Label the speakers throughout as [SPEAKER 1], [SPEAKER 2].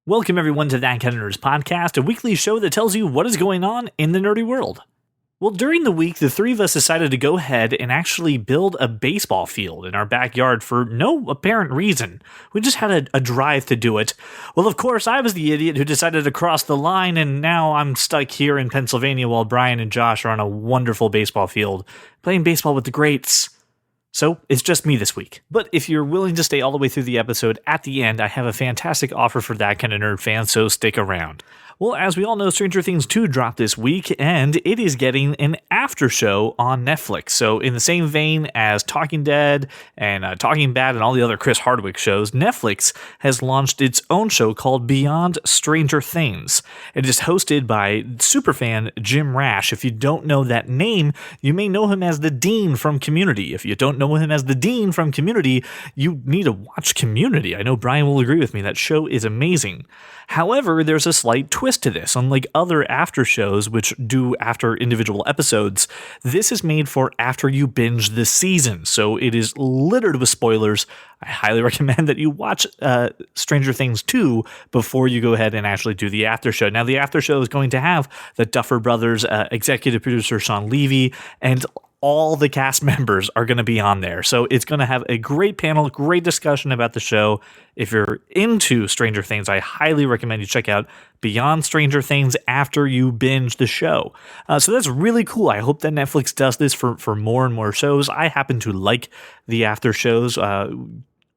[SPEAKER 1] Welcome everyone to That Kind of Nerds podcast, a weekly show that tells you what is going on in the nerdy world. Well, during the week, the three of us decided to go ahead and actually build a baseball field in our backyard for no apparent reason. We just had a drive to do it. Well, of course, I was the idiot who decided to cross the line, and now I'm stuck here in Pennsylvania while Brian and Josh are on a wonderful baseball field, playing baseball with the greats. So, it's just me this week. But if you're willing to stay all the way through the episode, at the end, I have a fantastic offer for That Kind of Nerd fans, so stick around. Well, as we all know, Stranger Things 2 dropped this week, and it is getting an after show on Netflix. So in the same vein as Talking Dead and Talking Bad and all the other Chris Hardwick shows, Netflix has launched its own show called Beyond Stranger Things. It is hosted by superfan Jim Rash. If you don't know that name, you may know him as the Dean from Community. If you don't know him as the Dean from Community, you need to watch Community. I know Brian will agree with me. That show is amazing. However, there's a slight twist to this. Unlike other after shows, which do after individual episodes, this is made for after you binge the season. So it is littered with spoilers. I highly recommend that you watch Stranger Things 2 before you go ahead and actually do the after show. Now, the after show is going to have the Duffer Brothers, executive producer Sean Levy, and all the cast members are going to be on there. So it's going to have a great panel, great discussion about the show. If you're into Stranger Things, I highly recommend you check out Beyond Stranger Things after you binge the show. So that's really cool. I hope that Netflix does this for more and more shows. I happen to like the after shows.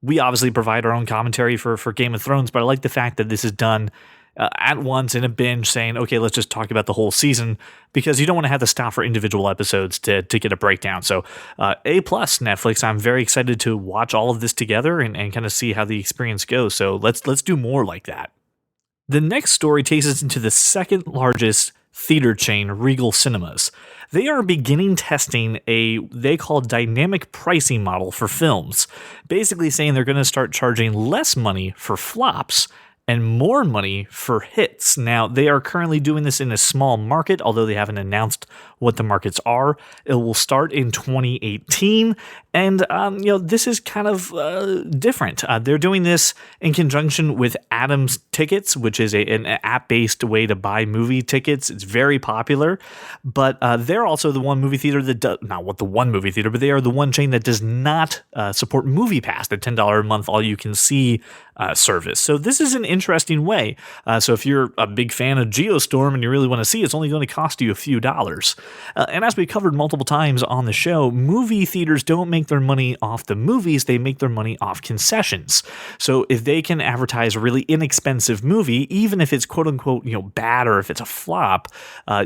[SPEAKER 1] We obviously provide our own commentary for Game of Thrones, but I like the fact that this is done at once in a binge, saying, okay, let's just talk about the whole season, because you don't want to have to stop for individual episodes to get a breakdown. So A+ Netflix, I'm very excited to watch all of this together and kind of see how the experience goes. So let's do more like that. The next story takes us into the second largest theater chain, Regal Cinemas. They are beginning testing they call dynamic pricing model for films, basically saying they're going to start charging less money for flops and more money for hits. Now, they are currently doing this in a small market, although they haven't announced what the markets are. It will start in 2018, and this is kind of different. They're doing this in conjunction with Adams Tickets, which is an app-based way to buy movie tickets. It's very popular, but they're also the one movie theater that does, not what the one movie theater, but they are the one chain that does not support MoviePass, the $10 a month all-you-can-see service. So this is an interesting way. So if you're a big fan of Geostorm and you really want to see, it's only going to cost you a few dollars. And as we covered multiple times on the show, movie theaters don't make their money off the movies, they make their money off concessions. So if they can advertise a really inexpensive movie, even if it's quote unquote, bad, or if it's a flop,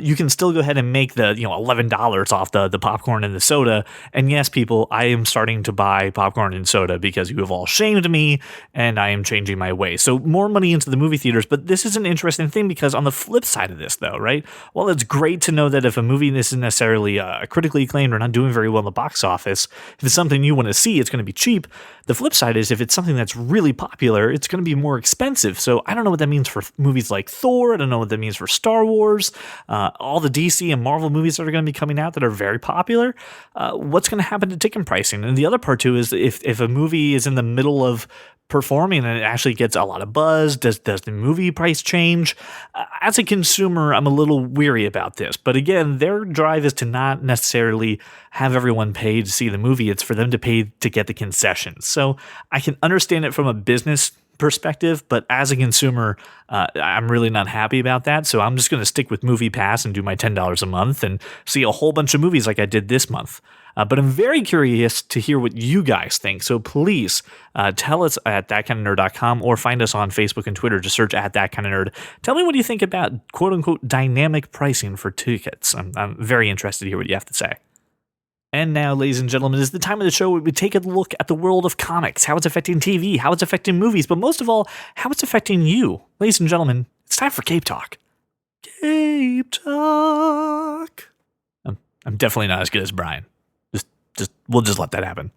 [SPEAKER 1] you can still go ahead and make the, $11 off the popcorn and the soda. And yes, people, I am starting to buy popcorn and soda because you have all shamed me and I am changing my ways. So more money into the movie theaters, but this is an interesting thing because on the flip side of this though, right? Well, it's great to know that if a movie isn't necessarily critically acclaimed or not doing very well in the box office, if it's something you want to see, it's going to be cheap. The flip side is if it's something that's really popular, it's going to be more expensive. So I don't know what that means for movies like Thor. I don't know what that means for Star Wars, all the DC and Marvel movies that are going to be coming out that are very popular. What's going to happen to ticket pricing? And the other part too is if a movie is in the middle of performing and it actually gets a lot of buzz, does the movie price change? As a consumer, I'm a little weary about this. But again, their drive is to not necessarily have everyone pay to see the movie. It's for them to pay to get the concessions. So I can understand it from a business perspective, but as a consumer, I'm really not happy about that. So I'm just going to stick with MoviePass and do my $10 a month and see a whole bunch of movies like I did this month. But I'm very curious to hear what you guys think. So please tell us at thatkindofnerd.com or find us on Facebook and Twitter. Just search at thatkindofnerd. Tell me what you think about quote unquote dynamic pricing for tickets. I'm very interested to hear what you have to say. And now, ladies and gentlemen, is the time of the show where we take a look at the world of comics, how it's affecting TV, how it's affecting movies, but most of all, how it's affecting you. Ladies and gentlemen, it's time for Cape Talk. Cape Talk. I'm definitely not as good as Brian. We'll just let that happen.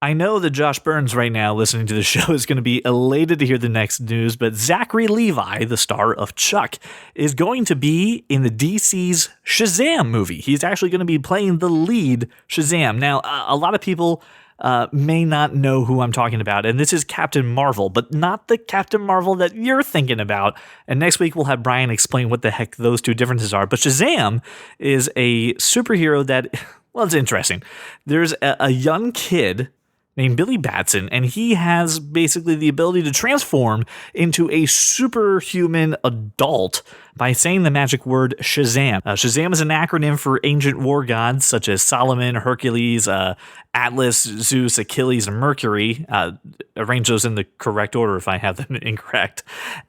[SPEAKER 1] I know that Josh Burns right now listening to the show is going to be elated to hear the next news, but Zachary Levi, the star of Chuck, is going to be in the DC's Shazam movie. He's actually going to be playing the lead Shazam. Now, a lot of people may not know who I'm talking about, and this is Captain Marvel, but not the Captain Marvel that you're thinking about. And next week we'll have Brian explain what the heck those two differences are. But Shazam is a superhero that, well, it's interesting. There's a young kid named Billy Batson, and he has basically the ability to transform into a superhuman adult by saying the magic word Shazam. Shazam is an acronym for ancient war gods such as Solomon, Hercules, Atlas, Zeus, Achilles, and Mercury. Arrange those in the correct order if I have them incorrect.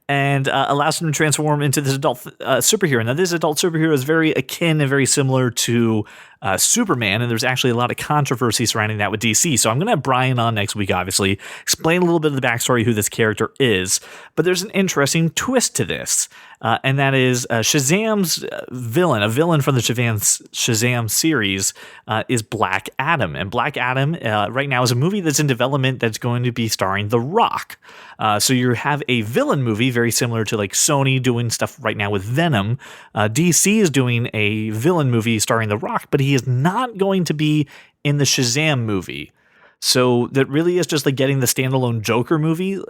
[SPEAKER 1] And allows him to transform into this adult superhero. Now, this adult superhero is very akin and very similar to Superman, and there's actually a lot of controversy surrounding that with DC. So I'm going to have Brian on next week, obviously, explain a little bit of the backstory, who this character is. But there's an interesting twist to this, and that is Shazam's villain, a villain from the Shazam series, is Black Adam. And Black Adam right now is a movie that's in development that's going to be starring The Rock. So you have a villain movie very similar to like Sony doing stuff right now with Venom. DC is doing a villain movie starring The Rock, but he is not going to be in the Shazam movie. So that really is just like getting the standalone Joker movie.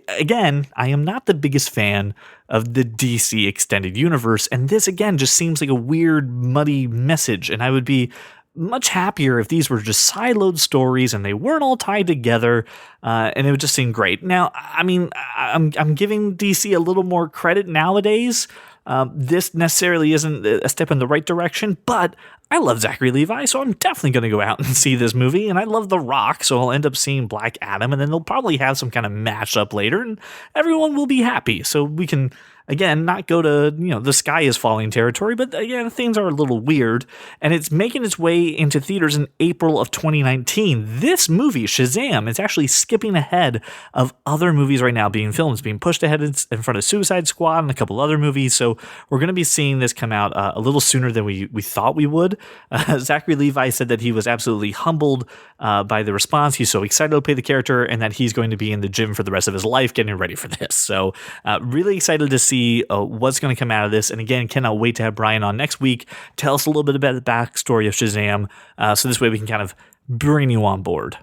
[SPEAKER 1] Again, I am not the biggest fan of the DC extended universe, and this again just seems like a weird, muddy message, and I would be much happier if these were just siloed stories and they weren't all tied together, and it would just seem great. Now, I mean, I'm giving DC a little more credit nowadays. This necessarily isn't a step in the right direction, but I love Zachary Levi, so I'm definitely going to go out and see this movie, and I love The Rock, so I'll end up seeing Black Adam, and then they'll probably have some kind of mashup later, and everyone will be happy, so we can, again, not go to, the sky is falling territory, but again, things are a little weird, and it's making its way into theaters in April of 2019. This movie, Shazam, is actually skipping ahead of other movies right now being filmed. It's being pushed ahead in front of Suicide Squad and a couple other movies, so we're going to be seeing this come out a little sooner than we thought we would. Zachary Levi said that he was absolutely humbled by the response. He's so excited to play the character, and that he's going to be in the gym for the rest of his life getting ready for this. So really excited to see what's going to come out of this. And again, cannot wait to have Brian on next week. Tell us a little bit about the backstory of Shazam, so this way we can kind of bring you on board.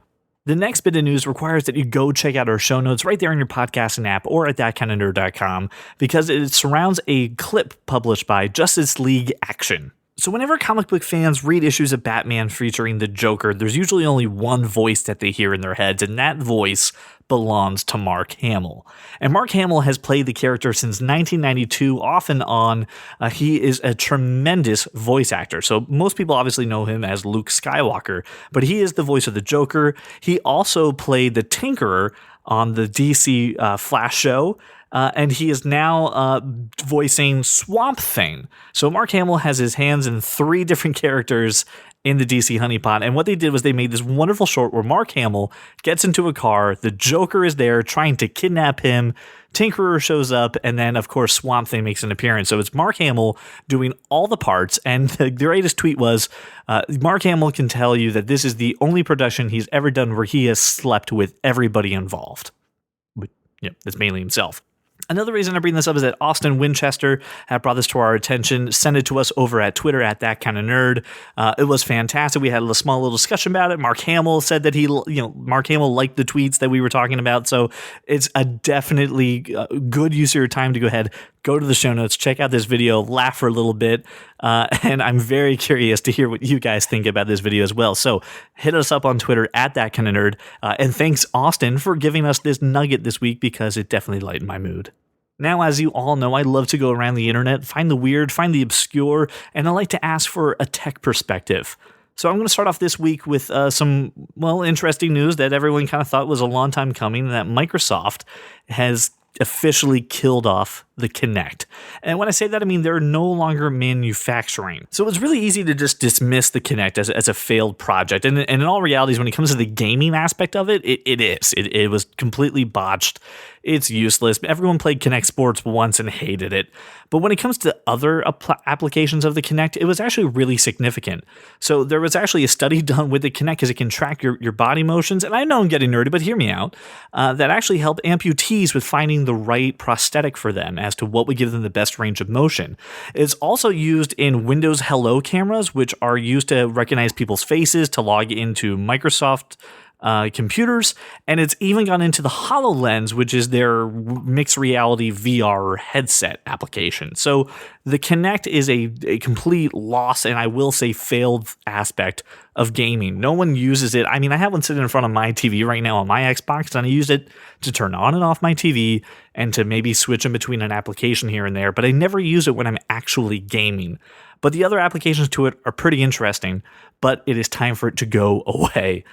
[SPEAKER 1] The next bit of news requires that you go check out our show notes right there in your podcasting app or at thatkindofnerd.com, because it surrounds a clip published by Justice League Action. So whenever comic book fans read issues of Batman featuring the Joker, there's usually only one voice that they hear in their heads, and that voice belongs to Mark Hamill. And Mark Hamill has played the character since 1992, off and on. He is a tremendous voice actor. So most people obviously know him as Luke Skywalker, but he is the voice of the Joker. He also played the Tinkerer on the DC Flash show. And he is now voicing Swamp Thing. So Mark Hamill has his hands in 3 different characters in the DC honeypot. And what they did was they made this wonderful short where Mark Hamill gets into a car, the Joker is there trying to kidnap him, Tinkerer shows up, and then, of course, Swamp Thing makes an appearance. So it's Mark Hamill doing all the parts, and the greatest tweet was, Mark Hamill can tell you that this is the only production he's ever done where he has slept with everybody involved. Yeah, that's mainly himself. Another reason I bring this up is that Austin Winchester had brought this to our attention, sent it to us over at Twitter at @thatkindofnerd. It was fantastic. We had a small little discussion about it. Mark Hamill said that Mark Hamill liked the tweets that we were talking about. So it's a definitely good use of your time to go ahead, go to the show notes, check out this video, laugh for a little bit. And I'm very curious to hear what you guys think about this video as well. So hit us up on Twitter at @thatkindofnerd. And thanks, Austin, for giving us this nugget this week, because it definitely lightened my mood. Now, as you all know, I love to go around the internet, find the weird, find the obscure, and I like to ask for a tech perspective. So I'm going to start off this week with some, interesting news that everyone kind of thought was a long time coming, that Microsoft has officially killed off the Kinect. And when I say that, I mean they're no longer manufacturing. So it's really easy to just dismiss the Kinect as a failed project. And in all realities, when it comes to the gaming aspect of it, it is. It was completely botched. It's useless. Everyone played Kinect Sports once and hated it. But when it comes to other applications of the Kinect, it was actually really significant. So there was actually a study done with the Kinect, because it can track your body motions. And I know I'm getting nerdy, but hear me out. That actually helped amputees with finding the right prosthetic for them as to what would give them the best range of motion. It's also used in Windows Hello cameras, which are used to recognize people's faces to log into Microsoft computers, and it's even gone into the HoloLens, which is their mixed reality VR headset application. So the Kinect is a complete loss, and I will say failed aspect of gaming. No one uses it. I mean, I have one sitting in front of my TV right now on my Xbox, and I use it to turn on and off my TV and to maybe switch in between an application here and there, but I never use it when I'm actually gaming. But the other applications to it are pretty interesting, but it is time for it to go away.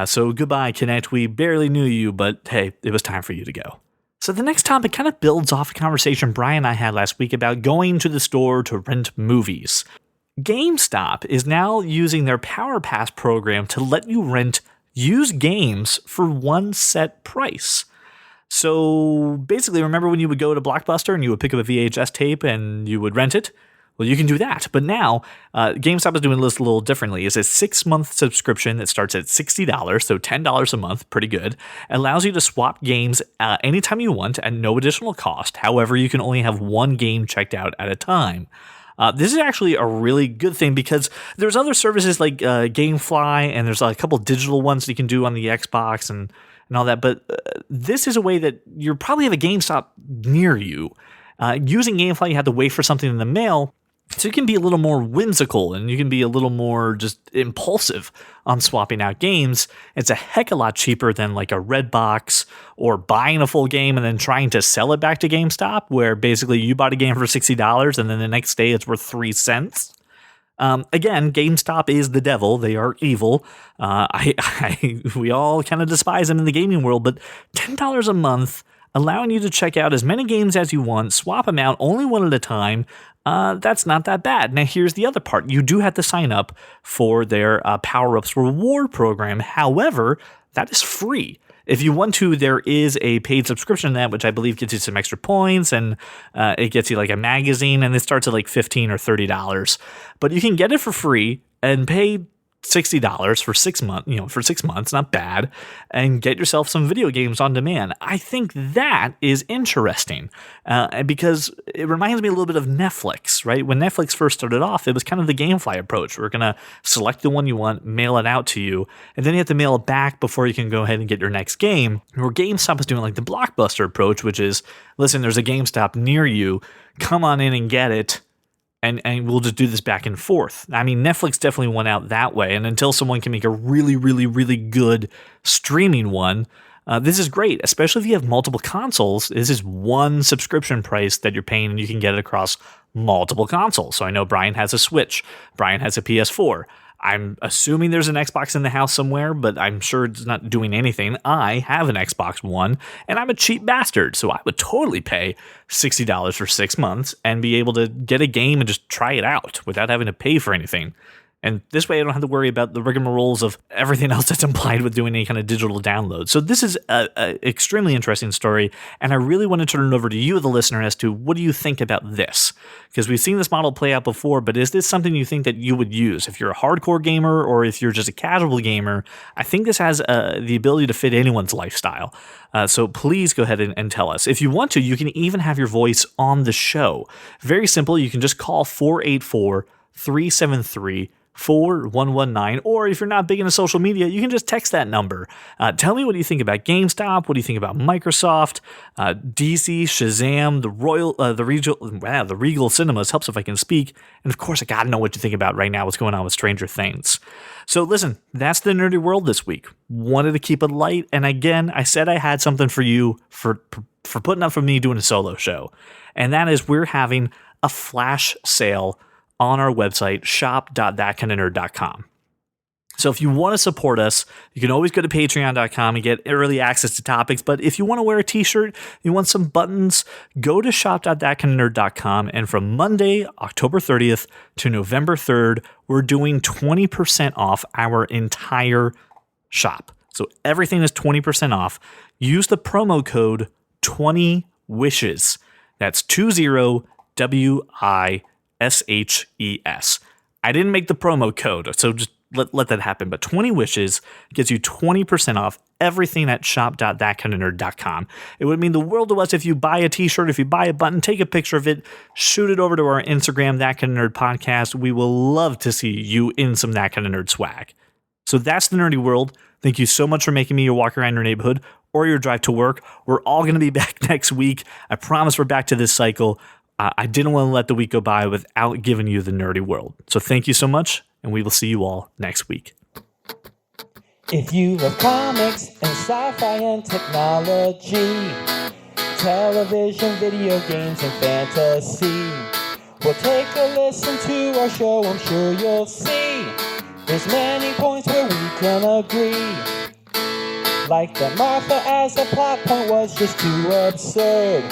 [SPEAKER 1] So goodbye, Kinect. We barely knew you, but hey, it was time for you to go. So the next topic kind of builds off a conversation Brian and I had last week about going to the store to rent movies. GameStop is now using their Power Pass program to let you rent used games for one set price. So basically, remember when you would go to Blockbuster and you would pick up a VHS tape and you would rent it? Well, you can do that. But now, GameStop is doing this a little differently. It's a 6-month subscription that starts at $60, so $10 a month, pretty good. It allows you to swap games anytime you want at no additional cost. However, you can only have one game checked out at a time. This is actually a really good thing because there's other services like GameFly, and there's a couple digital ones that you can do on the Xbox and all that. But this is a way that you probably have a GameStop near you. Using GameFly, you have to wait for something in the mail. So you can be a little more whimsical and you can be a little more just impulsive on swapping out games. It's a heck of a lot cheaper than like a Redbox or buying a full game and then trying to sell it back to GameStop, where basically you bought a game for $60 and then the next day it's worth 3 cents. Again, GameStop is the devil. They are evil. We all kind of despise them in the gaming world, but $10 a month, allowing you to check out as many games as you want, swap them out only one at a time, that's not that bad. Now, here's the other part. You do have to sign up for their Power-Ups reward program. However, that is free. If you want to, there is a paid subscription to that, which I believe gets you some extra points, and it gets you like a magazine, and it starts at like $15 or $30. But you can get it for free and pay $60 for 6 months, for 6 months, not bad, and get yourself some video games on demand. I think that is interesting because it reminds me a little bit of Netflix, right? When Netflix first started off, it was kind of the GameFly approach. We're going to select the one you want, mail it out to you, and then you have to mail it back before you can go ahead and get your next game. Where GameStop is doing like the Blockbuster approach, which is, listen, there's a GameStop near you, come on in and get it. And we'll just do this back and forth. I mean, Netflix definitely went out that way. And until someone can make a really, really, really good streaming one, this is great, especially if you have multiple consoles. This is one subscription price that you're paying, and you can get it across multiple consoles. So I know Brian has a Switch. Brian has a PS4. I'm assuming there's an Xbox in the house somewhere, but I'm sure it's not doing anything. I have an Xbox One, and I'm a cheap bastard, so I would totally pay $60 for 6 months and be able to get a game and just try it out without having to pay for anything. And this way I don't have to worry about the rigmaroles of everything else that's implied with doing any kind of digital download. So this is an extremely interesting story, and I really want to turn it over to you, the listener, as to what do you think about this? Because we've seen this model play out before, but is this something you think that you would use? If you're a hardcore gamer or if you're just a casual gamer, I think this has the ability to fit anyone's lifestyle. So please go ahead and tell us. If you want to, you can even have your voice on the show. Very simple. You can just call 484-373-4119, or if you're not big into social media, you can just text that number. Tell me what you think about GameStop. What do you think about Microsoft, DC, Shazam, the Regal Cinemas? Helps if I can speak. And of course, I gotta know what you think about right now. What's going on with Stranger Things? So listen, that's the nerdy world this week. Wanted to keep it light, and again, I said I had something for you for putting up for me doing a solo show, and that is we're having a flash sale on our website, shop.thatkindofnerd.com. So if you want to support us, you can always go to patreon.com and get early access to topics. But if you want to wear a t-shirt, you want some buttons, go to shop.thatkindofnerd.com. And from Monday, October 30th to November 3rd, we're doing 20% off our entire shop. So everything is 20% off. Use the promo code 20WISHES. That's 20WISHES. I didn't make the promo code, so just let that happen. But 20 Wishes gets you 20% off everything at shop.thatkindofnerd.com. It would mean the world to us if you buy a t-shirt, if you buy a button, take a picture of it, shoot it over to our Instagram, That Kind of Nerd Podcast. We will love to see you in some That Kind of Nerd swag. So that's the nerdy world. Thank you so much for making me your walk around your neighborhood or your drive to work. We're all going to be back next week. I promise we're back to this cycle. I didn't want to let the week go by without giving you the nerdy world. So thank you so much, and we will see you all next week.
[SPEAKER 2] If you love comics and sci-fi and technology, television, video games, and fantasy, well, take a listen to our show, I'm sure you'll see there's many points where we can agree. Like that Martha as a plot point was just too absurd,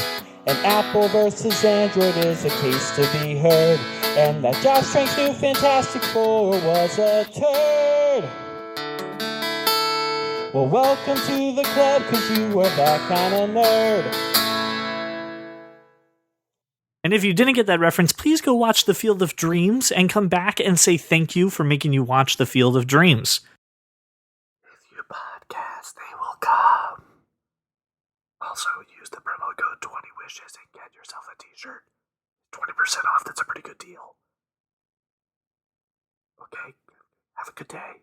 [SPEAKER 2] and Apple versus Android is a case to be heard, and that Josh Trank's new Fantastic Four was a turd. Well, welcome to the club, cause you are that kind of nerd.
[SPEAKER 1] And if you didn't get that reference, please go watch The Field of Dreams and come back and say thank you for making you watch The Field of Dreams.
[SPEAKER 3] If you podcast, they will come. Also, use the promo code 20wishes and get yourself a t-shirt. 20% off, that's a pretty good deal. Okay, have a good day.